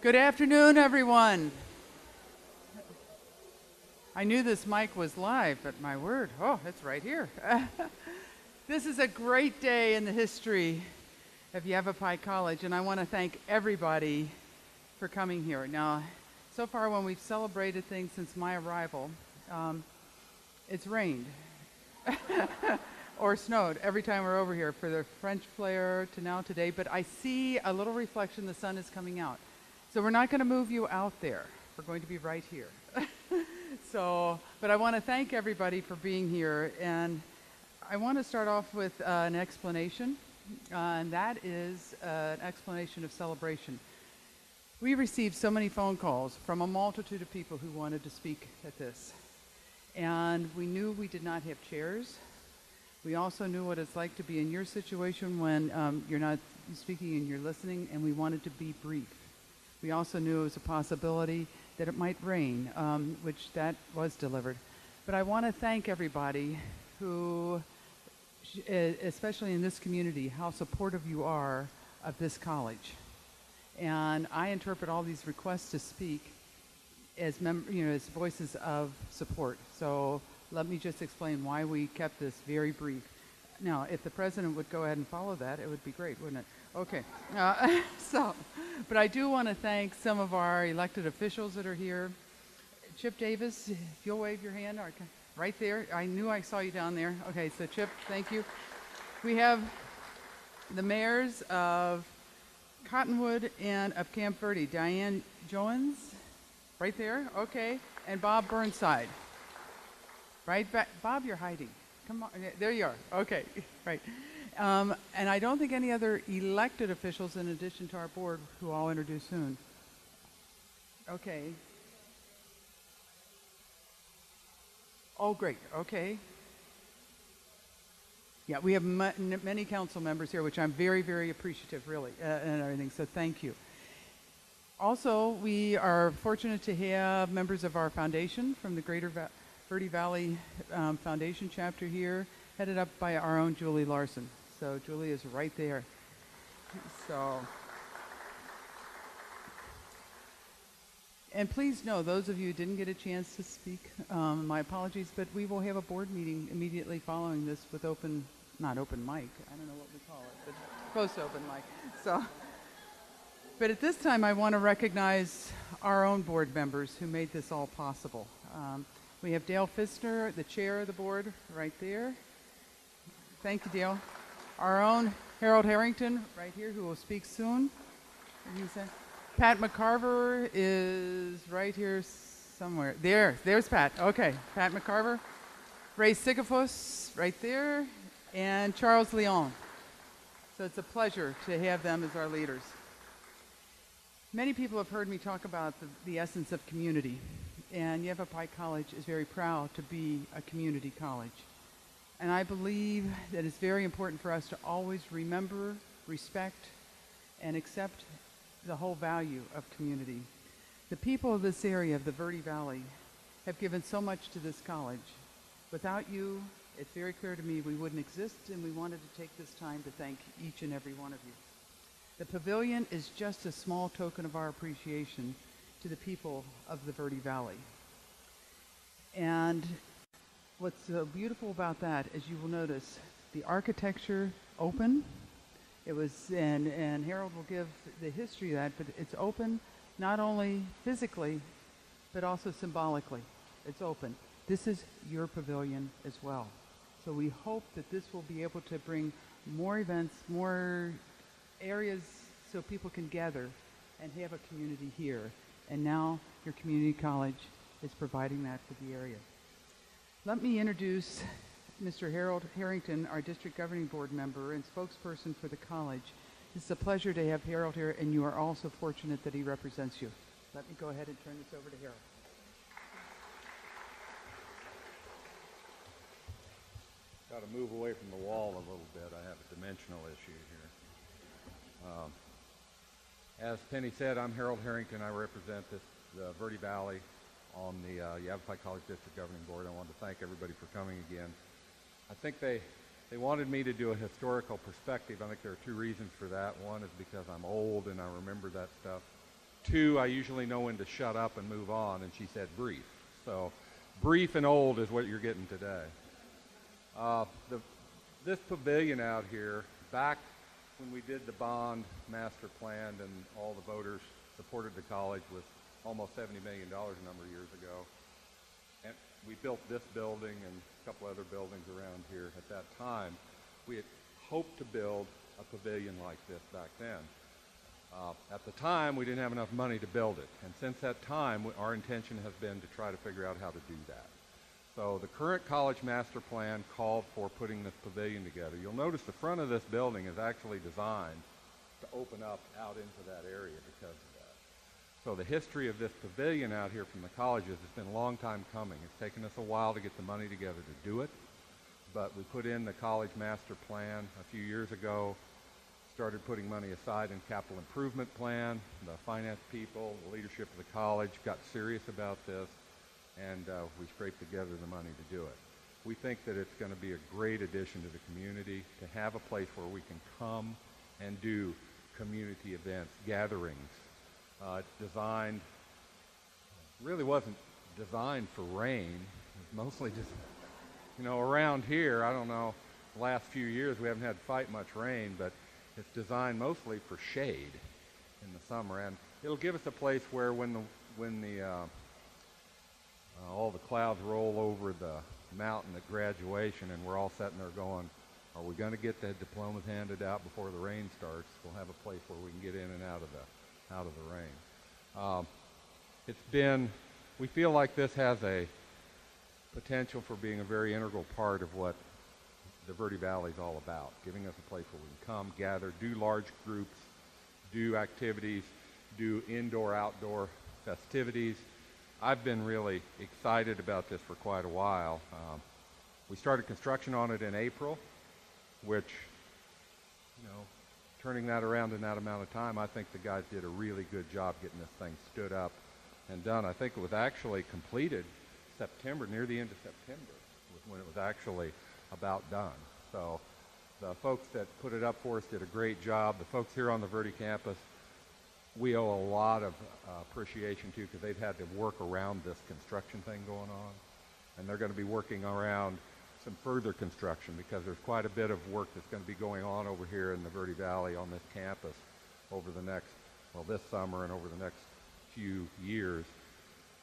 Good afternoon, everyone. I knew this mic was live, but my word, oh, it's right here. This is a great day in the history of Yavapai College, and I want to thank everybody for coming here. Now, so far when we've celebrated things since my arrival, it's rained or snowed every time we're over here, for the French Flare to now today, but I see a little reflection, the sun is coming out. So we're not going to move you out there. We're going to be right here. But I want to thank everybody for being here, and I want to start off with an explanation, and that is an explanation of celebration. We received so many phone calls from a multitude of people who wanted to speak at this, and we knew we did not have chairs. We also knew what it's like to be in your situation when you're not speaking and you're listening, and we wanted to be brief. We also knew it was a possibility that it might rain, which that was delivered. But I want to thank everybody who, especially in this community, how supportive you are of this college. And I interpret all these requests to speak as as voices of support. So let me just explain why we kept this very brief. Now, if the president would go ahead and follow that, it would be great, wouldn't it? Okay. But I do want to thank some of our elected officials that are here. Chip Davis, if you'll wave your hand, right there. I knew I saw you down there. Okay, so Chip, thank you. We have the mayors of Cottonwood and of Camp Verde, Diane Jones, right there, okay, and Bob Burnside. Right back, Bob, you're hiding. Come on, there you are, okay, right. And I don't think any other elected officials in addition to our board, who I'll introduce soon. Okay. Oh, great, okay. Yeah, we have many council members here, which I'm very, very appreciative, really, and everything, so thank you. Also, we are fortunate to have members of our foundation from the Greater Verde Valley Foundation chapter here, headed up by our own Julie Larson. So Julie is right there. And please know, those of you who didn't get a chance to speak, my apologies, but we will have a board meeting immediately following this with not open mic, I don't know what we call it, but close to open mic. But at this time, I want to recognize our own board members who made this all possible. We have Dale Pfister, the chair of the board, right there. Thank you, Dale. Our own Harold Harrington, right here, who will speak soon. Pat McCarver is right here somewhere. There's Pat. Okay, Pat McCarver. Ray Sigafus, right there. And Charles Leon. So it's a pleasure to have them as our leaders. Many people have heard me talk about the essence of community. And Yavapai College is very proud to be a community college. And I believe that it's very important for us to always remember, respect, and accept the whole value of community. The people of this area of the Verde Valley have given so much to this college. Without you, it's very clear to me we wouldn't exist, and we wanted to take this time to thank each and every one of you. The Pavillion is just a small token of our appreciation to the people of the Verde Valley. And what's so beautiful about that is you will notice the architecture open. It was, and Harold will give the history of that, but it's open not only physically, but also symbolically. It's open. This is your pavilion as well. So we hope that this will be able to bring more events, more areas so people can gather and have a community here. And now your community college is providing that for the area. Let me introduce Mr. Harold Harrington, our district governing board member and spokesperson for the college. It's a pleasure to have Harold here, and you are also fortunate that he represents you. Let me go ahead and turn this over to Harold. Got to move away from the wall a little bit. I have a dimensional issue here. As Penny said, I'm Harold Harrington. I represent the Verde Valley on the Yavapai College District Governing Board. I want to thank everybody for coming again. I think they wanted me to do a historical perspective. I think there are two reasons for that. One is because I'm old and I remember that stuff. 2, I usually know when to shut up and move on, and she said brief. So brief and old is what you're getting today. This pavilion out here, back when we did the bond master plan and all the voters supported the college with almost $70 million a number of years ago, and we built this building and a couple other buildings around here at that time. We had hoped to build a pavilion like this back then. At the time, we didn't have enough money to build it, and since that time, our intention has been to try to figure out how to do that. So the current college master plan called for putting this pavilion together. You'll notice the front of this building is actually designed to open up out into that area because of that. So the history of this pavilion out here from the colleges has been a long time coming. It's taken us a while to get the money together to do it, but we put in the college master plan a few years ago, started putting money aside in capital improvement plan. The finance people, the leadership of the college got serious about this, and we scraped together the money to do it. We think that it's going to be a great addition to the community to have a place where we can come and do community events, gatherings. It's designed, really wasn't designed for rain. It's mostly just, you know, around here, I don't know, the last few years we haven't had quite much rain, but it's designed mostly for shade in the summer, and it'll give us a place where when all the clouds roll over the mountain at graduation and we're all sitting there going, are we going to get the diplomas handed out before the rain starts? We'll have a place where we can get in and out of the rain. We feel like this has a potential for being a very integral part of what the Verde Valley is all about, giving us a place where we can come, gather, do large groups, do activities, do indoor-outdoor festivities. I've been really excited about this for quite a while. We started construction on it in April, which, you know, turning that around in that amount of time, I think the guys did a really good job getting this thing stood up and done. I think it was actually completed September, near the end of September, was when it was actually about done. So the folks that put it up for us did a great job. The folks here on the Verde campus, we owe a lot of appreciation to, because they've had to work around this construction thing going on, and they're going to be working around some further construction, because there's quite a bit of work that's going to be going on over here in the Verde Valley on this campus over the next, well, this summer and over the next few years,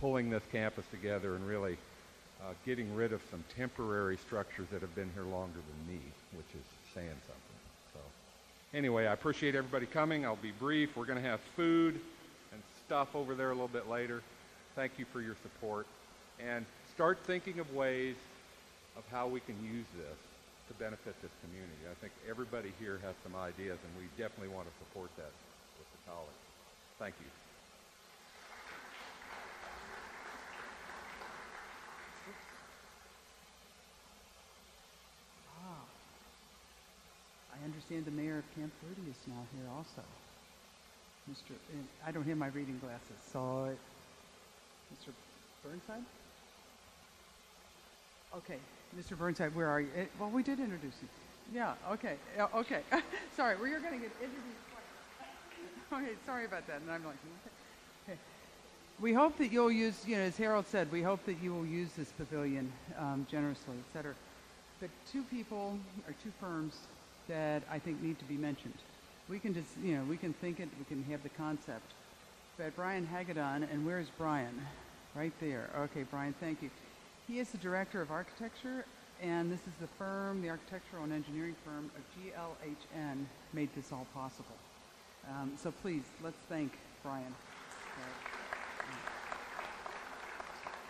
pulling this campus together and really getting rid of some temporary structures that have been here longer than me, which is saying something. So anyway, I appreciate everybody coming. I'll be brief. We're going to have food and stuff over there a little bit later. Thank you for your support, and start thinking of ways of how we can use this to benefit this community. I think everybody here has some ideas, and we definitely want to support that with the college. Thank you. I understand the mayor of Camp Verde is now here also. I don't have my reading glasses, so Mr. Burnside? Okay, Mr. Burnside, where are you? Well, we did introduce you. Yeah, okay, okay. Sorry, we are going to get introduced twice. Okay, sorry about that, and I'm like, okay. We hope that you'll use, you know, as Harold said, we hope that you will use this pavilion generously, et cetera. But two people, or two firms, that I think need to be mentioned. We can just, you know, we can think it, we can have the concept. But Brian Hagadone, and where's Brian? Right there. Okay, Brian, thank you. He is the Director of Architecture, and this is the firm, the architectural and engineering firm of GLHN, made this all possible. So please, let's thank Brian.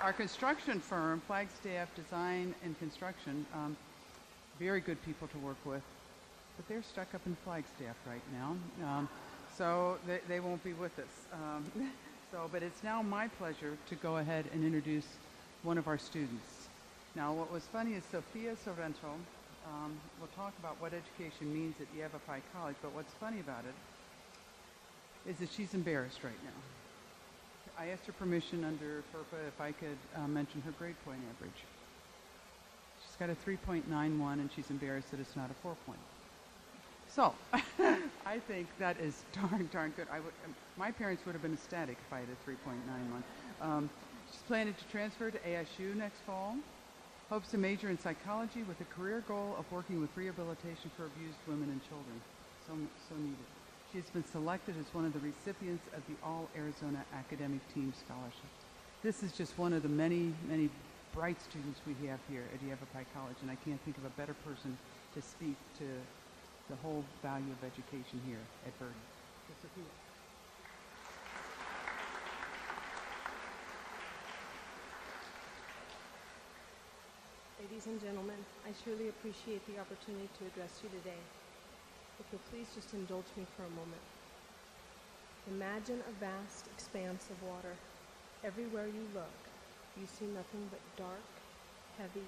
Our construction firm, Flagstaff Design and Construction, very good people to work with, but they're stuck up in Flagstaff right now, so they won't be with us. But it's now my pleasure to go ahead and introduce one of our students. Now, what was funny is Sophia LaDonna will talk about what education means at Yavapai College, but what's funny about it is that she's embarrassed right now. I asked her permission under FERPA if I could mention her grade point average. She's got a 3.91, and she's embarrassed that it's not a 4 point. So, I think that is darn good. My parents would have been ecstatic if I had a 3.91. She's planning to transfer to ASU next fall. Hopes to major in psychology with a career goal of working with rehabilitation for abused women and children. So needed. She has been selected as one of the recipients of the All Arizona Academic Team Scholarships. This is just one of the many bright students we have here at Yavapai College, and I can't think of a better person to speak to the whole value of education here at Verde. So, Sophia. Ladies and gentlemen, I surely appreciate the opportunity to address you today. If you'll please just indulge me for a moment. Imagine a vast expanse of water. Everywhere you look, you see nothing but dark, heavy,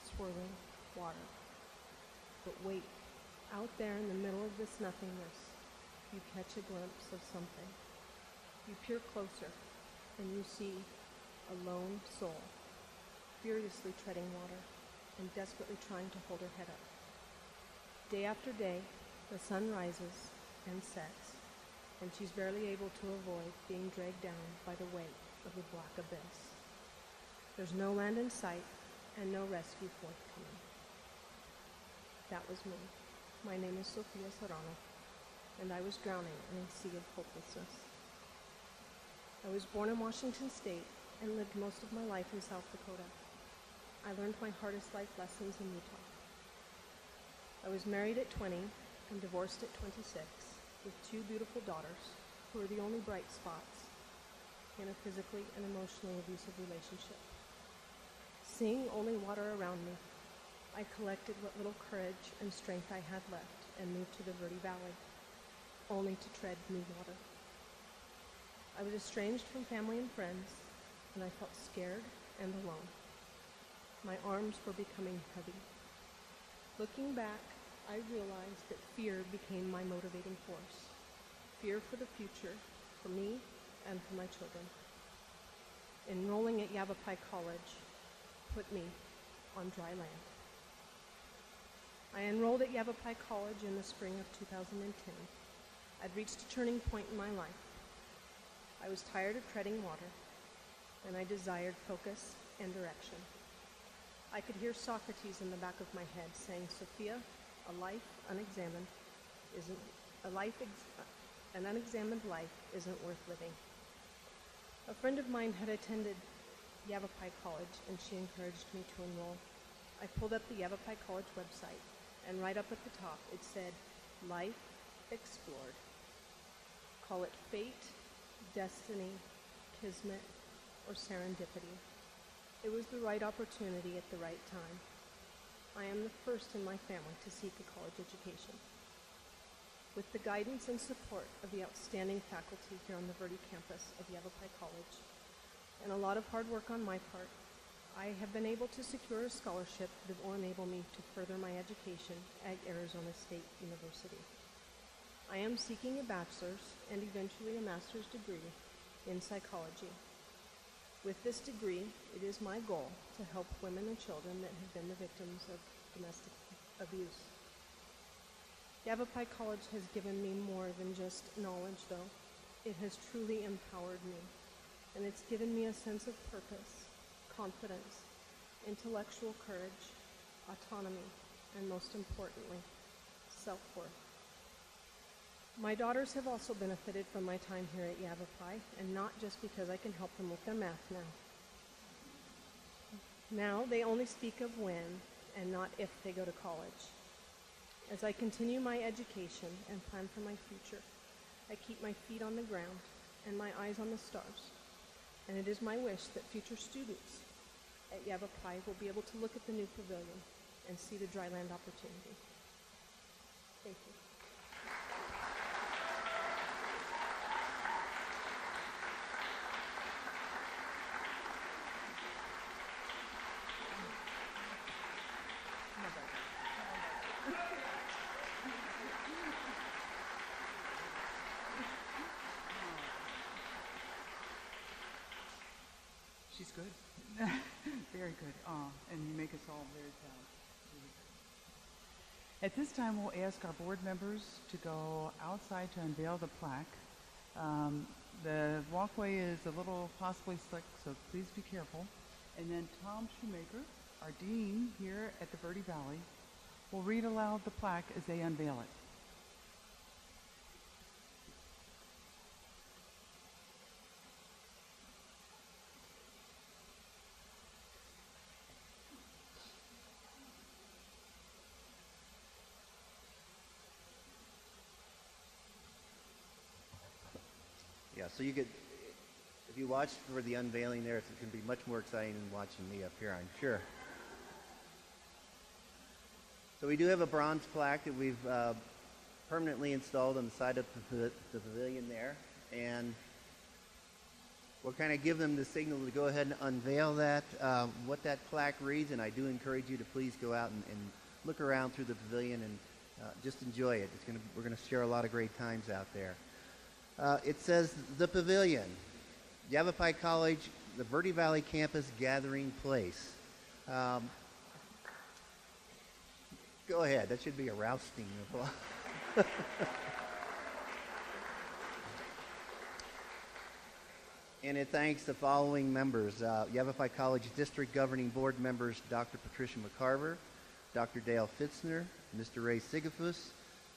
swirling water. But wait, out there in the middle of this nothingness, you catch a glimpse of something. You peer closer, and you see a lone soul, furiously treading water and desperately trying to hold her head up. Day after day, the sun rises and sets, and she's barely able to avoid being dragged down by the weight of the black abyss. There's no land in sight and no rescue forthcoming. That was me. My name is Sophia LaDonna, and I was drowning in a sea of hopelessness. I was born in Washington State and lived most of my life in South Dakota. I learned my hardest life lessons in Utah. I was married at 20 and divorced at 26 with two beautiful daughters who were the only bright spots in a physically and emotionally abusive relationship. Seeing only water around me, I collected what little courage and strength I had left and moved to the Verde Valley, only to tread new water. I was estranged from family and friends, and I felt scared and alone. My arms were becoming heavy. Looking back, I realized that fear became my motivating force. Fear for the future, for me, and for my children. Enrolling at Yavapai College put me on dry land. I enrolled at Yavapai College in the spring of 2010. I'd reached a turning point in my life. I was tired of treading water, and I desired focus and direction. I could hear Socrates in the back of my head saying, Sophia, an unexamined life isn't worth living. A friend of mine had attended Yavapai College, and she encouraged me to enroll. I pulled up the Yavapai College website, and right up at the top it said, Life Explored. Call it fate, destiny, kismet, or serendipity. It was the right opportunity at the right time. I am the first in my family to seek a college education. With the guidance and support of the outstanding faculty here on the Verde campus of Yavapai College, and a lot of hard work on my part, I have been able to secure a scholarship that will enable me to further my education at Arizona State University. I am seeking a bachelor's and eventually a master's degree in psychology. With this degree, it is my goal to help women and children that have been the victims of domestic abuse. Yavapai College has given me more than just knowledge, though. It has truly empowered me, and it's given me a sense of purpose, confidence, intellectual courage, autonomy, and most importantly, self-worth. My daughters have also benefited from my time here at Yavapai, and not just because I can help them with their math now. Now they only speak of when and not if they go to college. As I continue my education and plan for my future, I keep my feet on the ground and my eyes on the stars. And it is my wish that future students at Yavapai will be able to look at the new pavilion and see the dry land opportunity. Thank you. She's good. Very good. And you make us all very proud. Really good. At this time, we'll ask our board members to go outside to unveil the plaque. The walkway is a little possibly slick, so please be careful. And then Tom Shoemaker, our dean here at the Verde Valley, will read aloud the plaque as they unveil it. Yeah, so you could, if you watched for the unveiling there, it's going to be much more exciting than watching me up here, I'm sure. So we do have a bronze plaque that we've permanently installed on the side of the pavilion there, and we'll kind of give them the signal to go ahead and unveil that, what that plaque reads, and I do encourage you to please go out and look around through the pavilion and just enjoy it. We're going to share a lot of great times out there. It says, the Pavillion, Yavapai College, the Verde Valley Campus Gathering Place. Go ahead, that should be a rousing applause. And it thanks the following members, Yavapai College District Governing Board members, Dr. Patricia McCarver, Dr. Dale Fitzner, Mr. Ray Sigafus,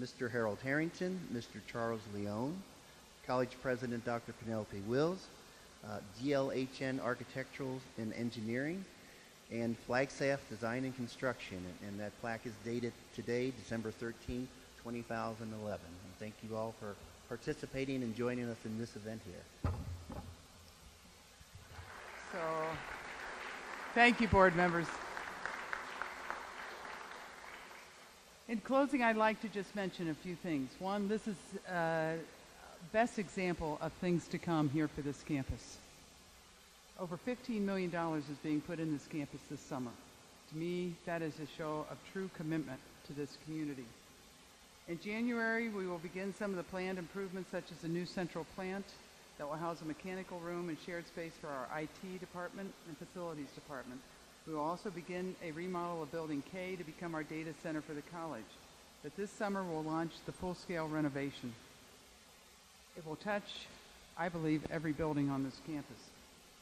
Mr. Harold Harrington, Mr. Charles Leone, College President Dr. Penelope Wills, GLHN Architectural and Engineering, and Flagstaff Design and Construction. And that plaque is dated today, December 13, 2011. And thank you all for participating and joining us in this event here. So, thank you, board members. In closing, I'd like to just mention a few things. One, this is best example of things to come here for this campus. Over $15 million is being put in this campus this summer. To me, that is a show of true commitment to this community. In January, we will begin some of the planned improvements, such as a new central plant that will house a mechanical room and shared space for our IT department and facilities department. We will also begin a remodel of Building K to become our data center for the college. But this summer, we'll launch the full-scale renovation. It will touch, I believe, every building on this campus.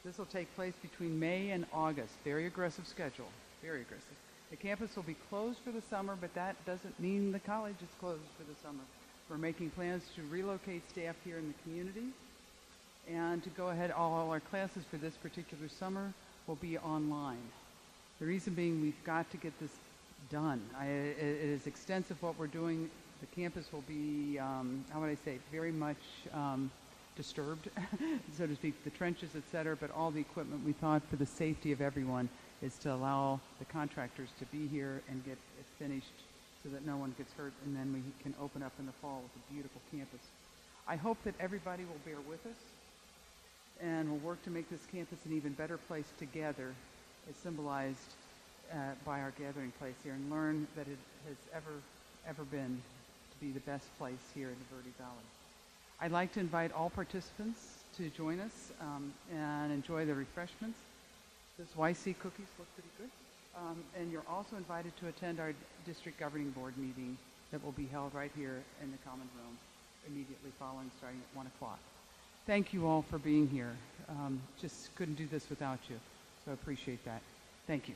This will take place between May and August. Very aggressive schedule, very aggressive. The campus will be closed for the summer, but that doesn't mean the college is closed for the summer. We're making plans to relocate staff here in the community and to go ahead, all our classes for this particular summer will be online. The reason being, we've got to get this done. It is extensive what we're doing. The campus will be, how would I say, very much disturbed, so to speak, the trenches, et cetera, but all the equipment we thought for the safety of everyone is to allow the contractors to be here and get it finished so that no one gets hurt, and then we can open up in the fall with a beautiful campus. I hope that everybody will bear with us and will work to make this campus an even better place together, as symbolized by our gathering place here, and learn that it has ever been to be the best place here in the Verde Valley. I'd like to invite all participants to join us and enjoy the refreshments. Those YC cookies look pretty good. And you're also invited to attend our district governing board meeting that will be held right here in the common room immediately following, starting at 1 o'clock. Thank you all for being here. Just couldn't do this without you, so I appreciate that. Thank you.